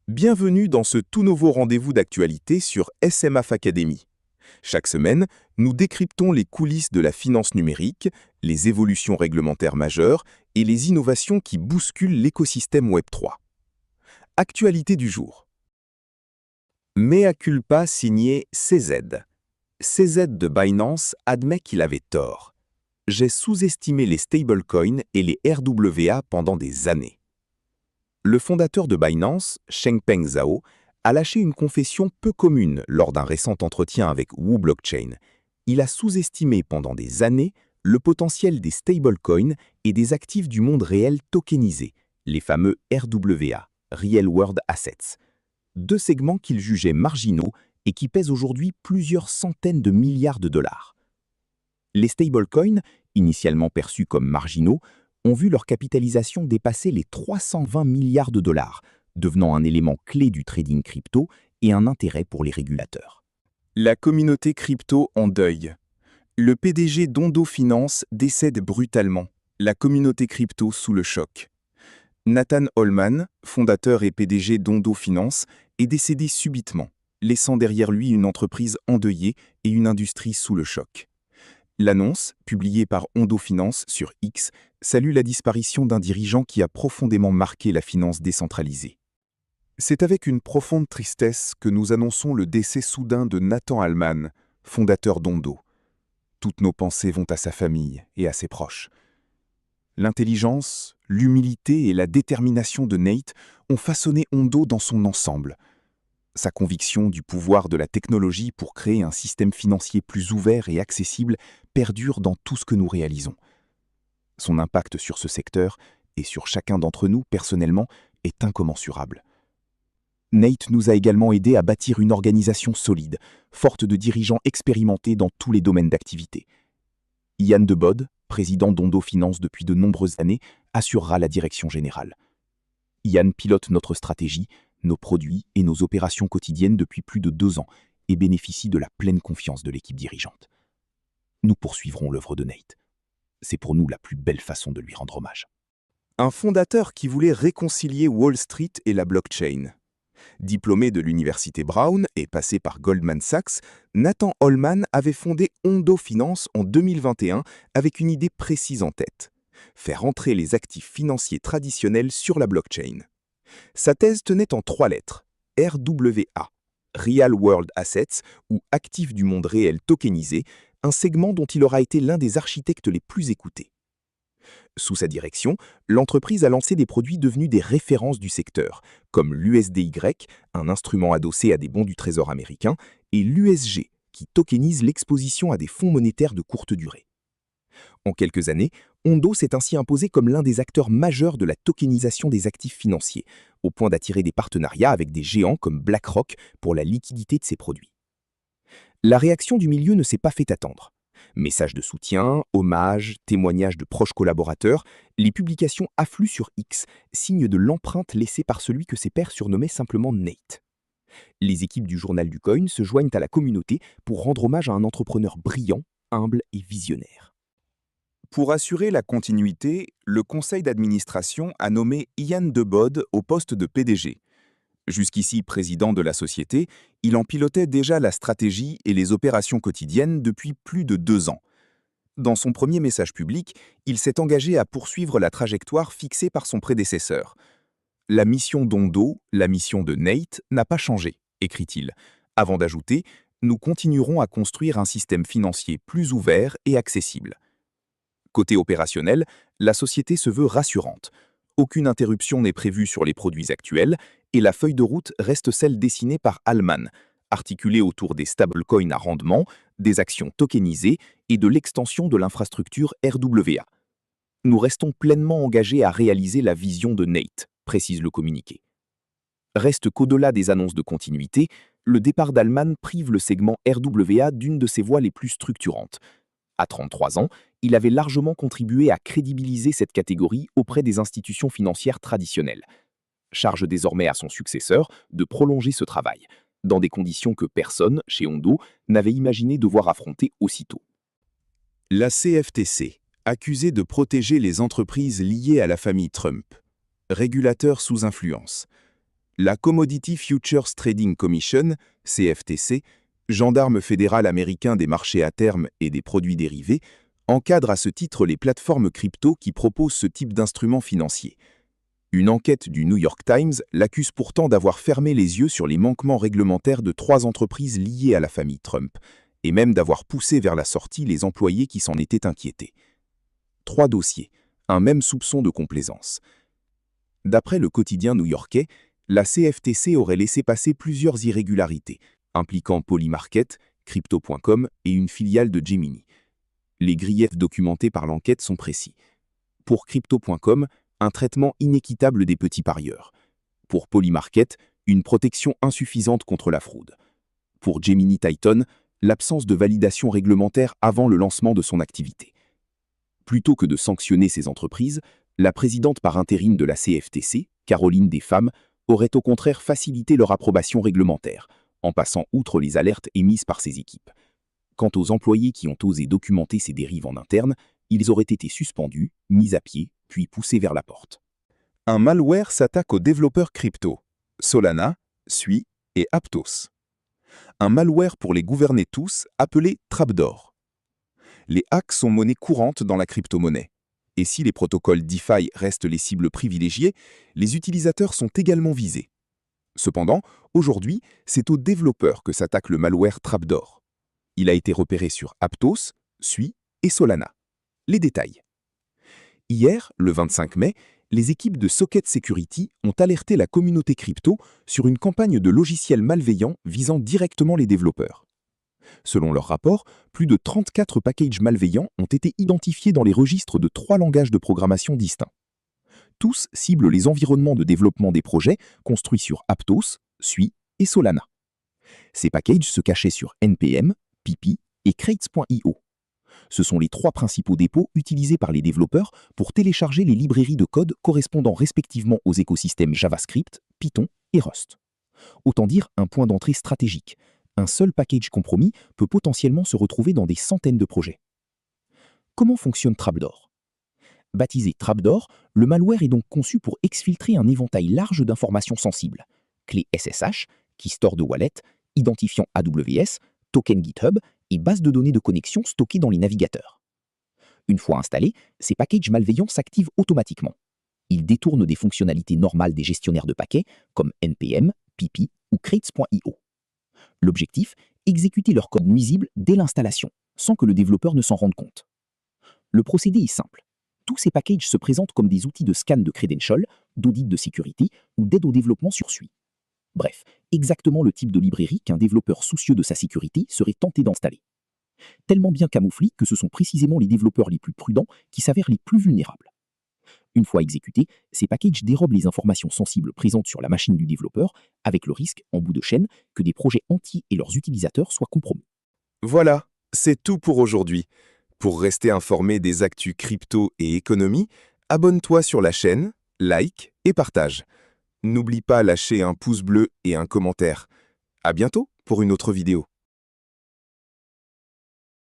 Bienvenue dans ce tout nouveau rendez-vous d'actualité sur SMAF Academy. Chaque semaine, nous décryptons les coulisses de la finance numérique, les évolutions réglementaires majeures et les innovations qui bousculent l'écosystème Web3. Actualité du jour. Mea culpa signé CZ. CZ de Binance admet qu'il avait tort. J'ai sous-estimé les stablecoins et les RWA pendant des années. Le fondateur de Binance, Changpeng Zhao, a lâché une confession peu commune lors d'un récent entretien avec Wu Blockchain. Il a sous-estimé pendant des années le potentiel des stablecoins et des actifs du monde réel tokenisés, les fameux RWA, Real World Assets. Deux segments qu'il jugeait marginaux et qui pèsent aujourd'hui plusieurs centaines de milliards de dollars. Les stablecoins, initialement perçus comme marginaux, ont vu leur capitalisation dépasser les 320 milliards de dollars, devenant un élément clé du trading crypto et un intérêt pour les régulateurs. La communauté crypto en deuil. Le PDG d'Ondo Finance décède brutalement. La communauté crypto sous le choc. Nathan Holman, fondateur et PDG d'Ondo Finance, est décédé subitement, laissant derrière lui une entreprise endeuillée et une industrie sous le choc. L'annonce, publiée par Ondo Finance sur X, salue la disparition d'un dirigeant qui a profondément marqué la finance décentralisée. C'est avec une profonde tristesse que nous annonçons le décès soudain de Nathan Holman, fondateur d'Ondo. Toutes nos pensées vont à sa famille et à ses proches. L'intelligence, l'humilité et la détermination de Nate ont façonné Ondo dans son ensemble. Sa conviction du pouvoir de la technologie pour créer un système financier plus ouvert et accessible perdure dans tout ce que nous réalisons. Son impact sur ce secteur, et sur chacun d'entre nous personnellement, est incommensurable. Nate nous a également aidés à bâtir une organisation solide, forte de dirigeants expérimentés dans tous les domaines d'activité. Yann Debode, président d'Ondo Finance depuis de nombreuses années, assurera la direction générale. Yann pilote notre stratégie, nos produits et nos opérations quotidiennes depuis plus de 2 ans et bénéficie de la pleine confiance de l'équipe dirigeante. Nous poursuivrons l'œuvre de Nate. C'est pour nous la plus belle façon de lui rendre hommage. Un fondateur qui voulait réconcilier Wall Street et la blockchain. Diplômé de l'université Brown et passé par Goldman Sachs, Nathan Holman avait fondé Ondo Finance en 2021 avec une idée précise en tête: faire entrer les actifs financiers traditionnels sur la blockchain. Sa thèse tenait en 3 lettres: RWA, Real World Assets, ou actifs du monde réel tokenisés, un segment dont il aura été l'un des architectes les plus écoutés. Sous sa direction, l'entreprise a lancé des produits devenus des références du secteur, comme l'USDY, un instrument adossé à des bons du Trésor américain, et l'USG, qui tokenise l'exposition à des fonds monétaires de courte durée. En quelques années, Ondo s'est ainsi imposé comme l'un des acteurs majeurs de la tokenisation des actifs financiers, au point d'attirer des partenariats avec des géants comme BlackRock pour la liquidité de ses produits. La réaction du milieu ne s'est pas fait attendre. Messages de soutien, hommages, témoignages de proches collaborateurs, les publications affluent sur X, signe de l'empreinte laissée par celui que ses pairs surnommaient simplement Nate. Les équipes du Journal du Coin se joignent à la communauté pour rendre hommage à un entrepreneur brillant, humble et visionnaire. Pour assurer la continuité, le conseil d'administration a nommé Yann Debode au poste de PDG. Jusqu'ici président de la société, il en pilotait déjà la stratégie et les opérations quotidiennes depuis plus de 2 ans. Dans son premier message public, il s'est engagé à poursuivre la trajectoire fixée par son prédécesseur. La mission d'Ondo, la mission de Nate, n'a pas changé, écrit-il, avant d'ajouter: nous continuerons à construire un système financier plus ouvert et accessible. Côté opérationnel, la société se veut rassurante. Aucune interruption n'est prévue sur les produits actuels et la feuille de route reste celle dessinée par Holman, articulée autour des stablecoins à rendement, des actions tokenisées et de l'extension de l'infrastructure RWA. Nous restons pleinement engagés à réaliser la vision de Nate, précise le communiqué. Reste qu'au-delà des annonces de continuité, le départ d'Holman prive le segment RWA d'une de ses voies les plus structurantes. À 33 ans, il avait largement contribué à crédibiliser cette catégorie auprès des institutions financières traditionnelles. Charge désormais à son successeur de prolonger ce travail, dans des conditions que personne, chez Ondo, n'avait imaginé devoir affronter aussitôt. La CFTC, accusée de protéger les entreprises liées à la famille Trump. Régulateur sous influence. La Commodity Futures Trading Commission, CFTC, gendarme fédéral américain des marchés à terme et des produits dérivés, encadre à ce titre les plateformes crypto qui proposent ce type d'instruments financiers. Une enquête du New York Times l'accuse pourtant d'avoir fermé les yeux sur les manquements réglementaires de 3 entreprises liées à la famille Trump, et même d'avoir poussé vers la sortie les employés qui s'en étaient inquiétés. 3 dossiers, un même soupçon de complaisance. D'après le quotidien new-yorkais, la CFTC aurait laissé passer plusieurs irrégularités, impliquant Polymarket, Crypto.com et une filiale de Gemini. Les griefs documentés par l'enquête sont précis. Pour Crypto.com, un traitement inéquitable des petits parieurs. Pour Polymarket, une protection insuffisante contre la fraude. Pour Gemini Titan, l'absence de validation réglementaire avant le lancement de son activité. Plutôt que de sanctionner ces entreprises, la présidente par intérim de la CFTC, Caroline Desfammes, aurait au contraire facilité leur approbation réglementaire, en passant outre les alertes émises par ses équipes. Quant aux employés qui ont osé documenter ces dérives en interne, ils auraient été suspendus, mis à pied, puis poussés vers la porte. Un malware s'attaque aux développeurs crypto. Solana, Sui et Aptos. Un malware pour les gouverner tous, appelé Trapdoor. Les hacks sont monnaie courante dans la crypto-monnaie. Et si les protocoles DeFi restent les cibles privilégiées, les utilisateurs sont également visés. Cependant, aujourd'hui, c'est aux développeurs que s'attaque le malware Trapdoor. Il a été repéré sur Aptos, Sui et Solana. Les détails. Hier, le 25 mai, les équipes de Socket Security ont alerté la communauté crypto sur une campagne de logiciels malveillants visant directement les développeurs. Selon leur rapport, plus de 34 packages malveillants ont été identifiés dans les registres de 3 langages de programmation distincts. Tous ciblent les environnements de développement des projets construits sur Aptos, Sui et Solana. Ces packages se cachaient sur NPM, Pipi et Crates.io. Ce sont les 3 principaux dépôts utilisés par les développeurs pour télécharger les librairies de code correspondant respectivement aux écosystèmes JavaScript, Python et Rust. Autant dire un point d'entrée stratégique. Un seul package compromis peut potentiellement se retrouver dans des centaines de projets. Comment fonctionne Trapdoor? Baptisé Trapdoor, le malware est donc conçu pour exfiltrer un éventail large d'informations sensibles. Clés SSH, key store de wallet, identifiant AWS, token GitHub et bases de données de connexion stockées dans les navigateurs. Une fois installés, ces packages malveillants s'activent automatiquement. Ils détournent des fonctionnalités normales des gestionnaires de paquets comme NPM, Pipi ou Crates.io. L'objectif, exécuter leur code nuisible dès l'installation, sans que le développeur ne s'en rende compte. Le procédé est simple. Tous ces packages se présentent comme des outils de scan de credentials, d'audit de sécurité ou d'aide au développement sur Sui. Bref, exactement le type de librairie qu'un développeur soucieux de sa sécurité serait tenté d'installer. Tellement bien camouflés que ce sont précisément les développeurs les plus prudents qui s'avèrent les plus vulnérables. Une fois exécutés, ces packages dérobent les informations sensibles présentes sur la machine du développeur, avec le risque, en bout de chaîne, que des projets entiers et leurs utilisateurs soient compromis. Voilà, c'est tout pour aujourd'hui. Pour rester informé des actus crypto et économie, abonne-toi sur la chaîne, like et partage. N'oublie pas lâcher un pouce bleu et un commentaire. À bientôt pour une autre vidéo.